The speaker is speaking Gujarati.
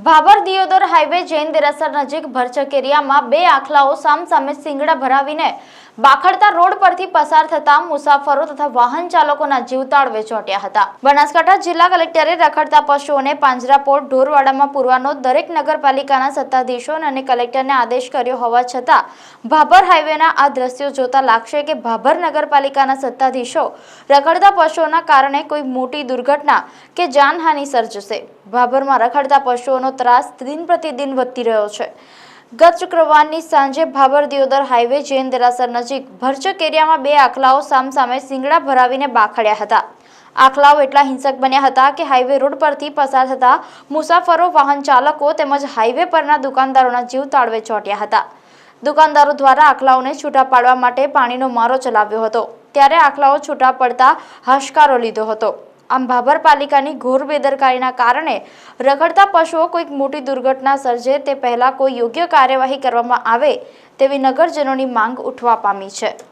ભાભર દિયોદર હાઈવે જૈન દેરાસર નજીક ભરચક એરિયામાં બે આખલાઓ સામસામે શિંગડા ભરાવીને બાખડતા રોડ પરથી પસાર થતા મુસાફરો તથા વાહન ચાલકોના જીવ તાળવે ચોંટ્યા હતા। બનાસકાંઠા જિલ્લા કલેક્ટરે રખડતા પશુઓને પાંજરાપોળ ઢોરવાડામાં પૂરવાનો દરેક નગરપાલિકાના સત્તાધીશોને અને કલેક્ટરને આદેશ કર્યો હોવા છતાં ભાભર હાઈવેના આ દ્રશ્યો જોતા લાગશે કે ભાભર નગરપાલિકાના સત્તાધીશો રખડતા પશુઓના કારણે કોઈ મોટી દુર્ઘટના કે જાનહાનિ સર્જશે। ભાભરમાં રખડતા પશુઓનો ત્રાસ દિન પ્રતિદિન વધતી રહ્યો છે। ગત શુક્રવારની સાંજે ભાભર દિયોદર હાઈવે જૈન દેરાસર નજીક ભરચક એરિયામાં બે આખલાઓ સામસામે શિંગડા ભરાવીને બાખડ્યા હતા। આખલાઓ એટલા હિંસક બન્યા હતા કે હાઈવે રોડ પરથી પસાર થતા મુસાફરો, વાહન ચાલકો તેમજ હાઈવે પરના દુકાનદારોના જીવ તાળવે ચોંટ્યા હતા। દુકાનદારો દ્વારા આખલાઓને છૂટા પાડવા માટે પાણીનો મારો ચલાવ્યો હતો, ત્યારે આખલાઓ છૂટા પડતા હાશકારો લીધો હતો। આમ ભાભર પાલિકાની ઘોર બેદરકારીના કારણે રખડતા પશુઓ કોઈક મોટી દુર્ઘટના સર્જે તે પહેલા કોઈ યોગ્ય કાર્યવાહી કરવામાં આવે તેવી નગરજનોની માંગ ઉઠવા પામી છે।